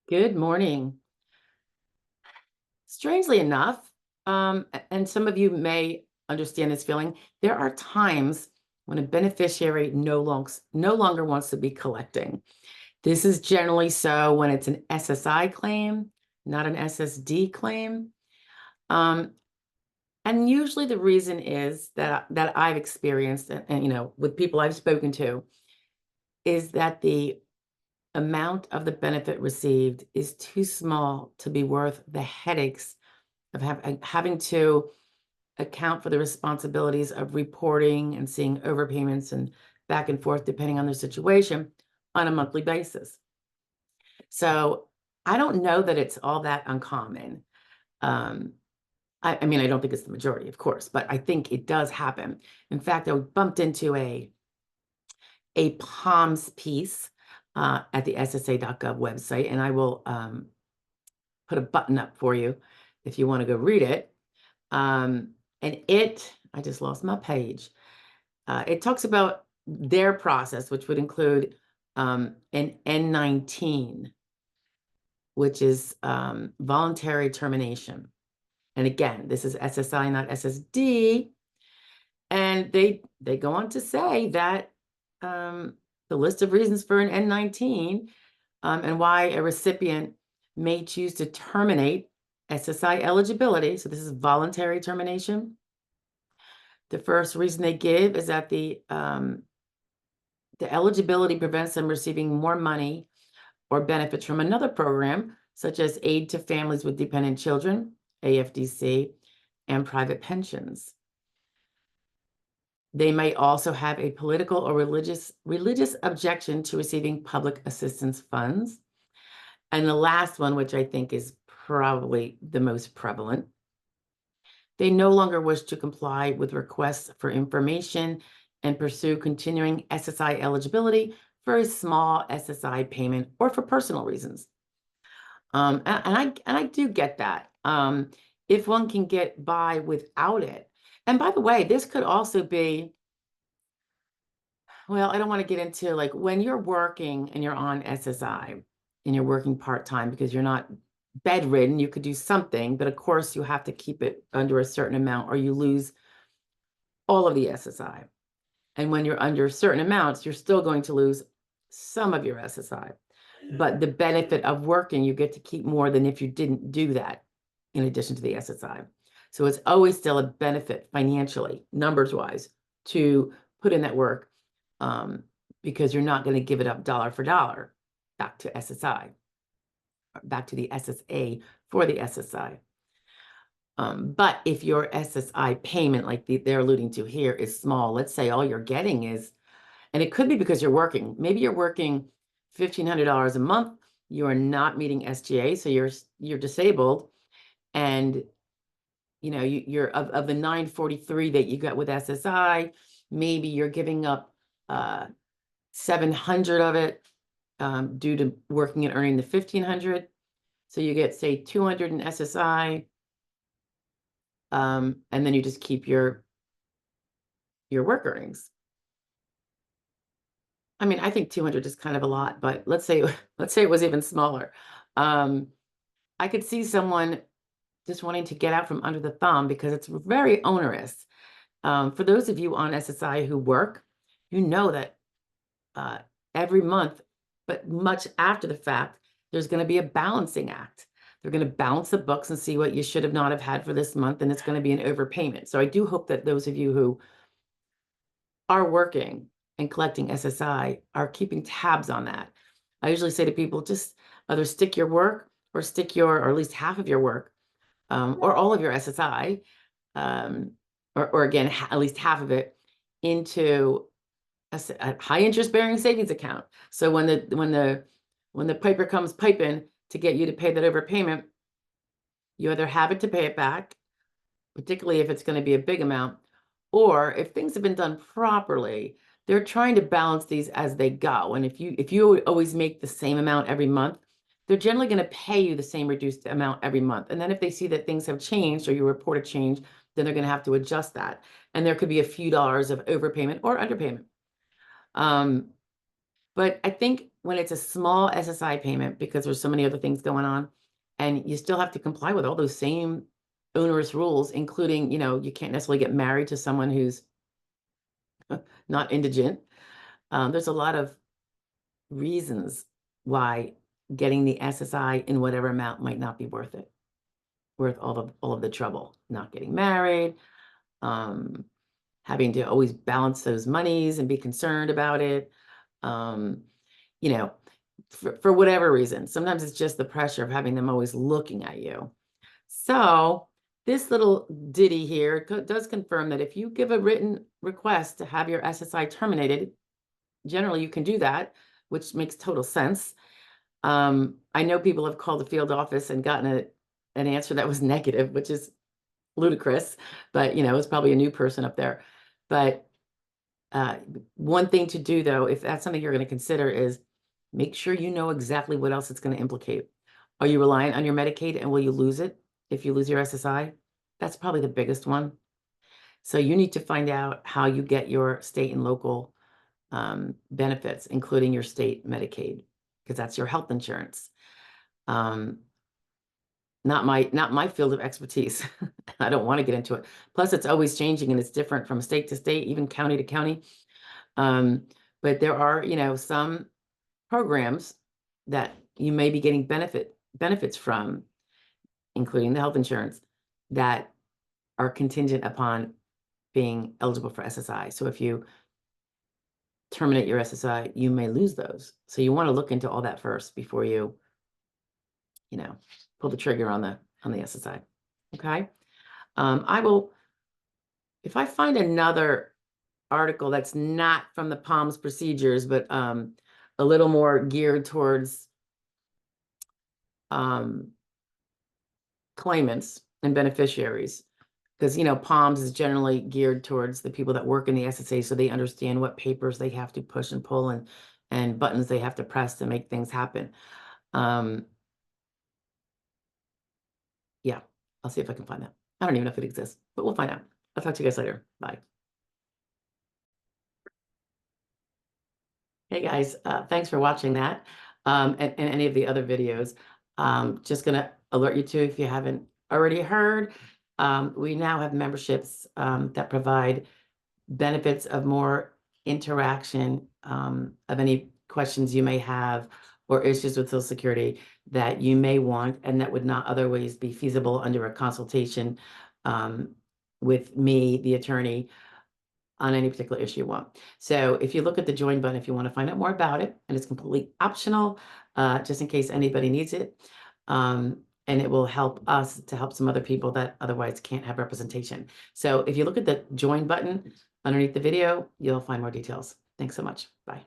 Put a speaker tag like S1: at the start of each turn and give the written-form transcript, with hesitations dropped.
S1: Good morning. Strangely enough, and some of you may understand this feeling, there are times when a beneficiary no longer wants to be collecting. This is generally so when it's an SSI claim, not an SSD claim. Um, and usually the reason is that I've experienced, and with people I've spoken to, is that the amount of the benefit received is too small to be worth the headaches of having to account for the responsibilities of reporting and seeing overpayments and back and forth depending on their situation on a monthly basis. So I don't know that it's all that uncommon. Um, I mean, I don't think it's the majority, of course, but I think it does happen. In fact, I bumped into a POMS piece at the SSA.gov website, and I will put a button up for you if you want to go read it. And I just lost my page. It talks about their process, which would include an N19, which is voluntary termination. And again, this is SSI, not SSD. And they go on to say that the list of reasons for an N19 and why a recipient may choose to terminate SSI eligibility. So this is voluntary termination. The first reason they give is that the eligibility prevents them receiving more money or benefits from another program, such as aid to families with dependent children, AFDC, and private pensions. They may also have a political or religious objection to receiving public assistance funds. And the last one, which I think is probably the most prevalent, they no longer wish to comply with requests for information and pursue continuing SSI eligibility for a small SSI payment or for personal reasons. And I do get that. If one can get by without it. And by the way, this could also be, well, I don't want to get into like when you're working and you're on SSI and you're working part-time because you're not bedridden, you could do something, but of course you have to keep it under a certain amount or you lose all of the SSI. And when you're under certain amounts, you're still going to lose some of your SSI. But the benefit of working, you get to keep more than if you didn't do that in addition to the SSI. So it's always still a benefit financially, numbers-wise, to put in that work because you're not going to give it up dollar for dollar back to SSI, back to the SSA for the SSI. But if your SSI payment, like they're alluding to here, is small, let's say all you're getting is, and it could be because you're working, maybe you're working $1,500 a month, you are not meeting SGA, so you're disabled, and you're of the 943 that you got with SSI, maybe you're giving up 700 of it due to working and earning the 1,500. So you get, say, 200 in SSI, and then you just keep your work earnings. I mean, I think 200 is kind of a lot, but let's say it was even smaller. I could see someone just wanting to get out from under the thumb because it's very onerous. For those of you on SSI who work, you know that every month, but much after the fact, there's going to be a balancing act. They're going to balance the books and see what you should have not have had for this month, and it's going to be an overpayment. So I do hope that those of you who are working and collecting SSI are keeping tabs on that. I usually say to people, just either stick your work or or at least half of your work or all of your SSI, or again, at least half of it into a high interest bearing savings account. So when the piper comes piping to get you to pay that overpayment, you either have it to pay it back, particularly if it's going to be a big amount, or if things have been done properly, they're trying to balance these as they go. And if you always make the same amount every month, they're generally going to pay you the same reduced amount every month. And then if they see that things have changed or you report a change, then they're going to have to adjust that. And there could be a few dollars of overpayment or underpayment. But I think when it's a small SSI payment, because there's so many other things going on, and you still have to comply with all those same onerous rules, including, you can't necessarily get married to someone who's not indigent. There's a lot of reasons why getting the SSI in whatever amount might not be worth it, worth all of the trouble, not getting married, having to always balance those monies and be concerned about it. You know, for whatever reason, sometimes it's just the pressure of having them always looking at you. So this little ditty here does confirm that if you give a written request to have your SSI terminated, generally you can do that, which makes total sense. I know people have called the field office and gotten an answer that was negative, which is ludicrous, but it's probably a new person up there. But one thing to do, though, if that's something you're going to consider, is make sure you know exactly what else it's going to implicate. Are you reliant on your Medicaid, and will you lose it if you lose your SSI? That's probably the biggest one. So you need to find out how you get your state and local benefits, including your state Medicaid, because that's your health insurance. Not my field of expertise. I don't want to get into it. Plus, it's always changing and it's different from state to state, even county to county. But there are, some programs that you may be getting benefits from, including the health insurance, that are contingent upon being eligible for SSI. So if you terminate your SSI, you may lose those. So you want to look into all that first before you pull the trigger on the SSI. Okay. I will, if I find another article that's not from the PALMS procedures, but a little more geared towards claimants and beneficiaries, because PALMS is generally geared towards the people that work in the SSA, so they understand what papers they have to push and pull and buttons they have to press to make things happen. Yeah, I'll see if I can find that. I don't even know if it exists, but we'll find out. I'll talk to you guys later. Bye. Hey guys, thanks for watching that and any of the other videos. Just gonna alert you to, if you haven't already heard, we now have memberships that provide benefits of more interaction, of any questions you may have or issues with Social Security that you may want and that would not otherwise be feasible under a consultation with me, the attorney, on any particular issue you want. So if you look at the join button, if you want to find out more about it, and it's completely optional, just in case anybody needs it. And it will help us to help some other people that otherwise can't have representation. So if you look at the join button underneath the video, you'll find more details. Thanks so much. Bye.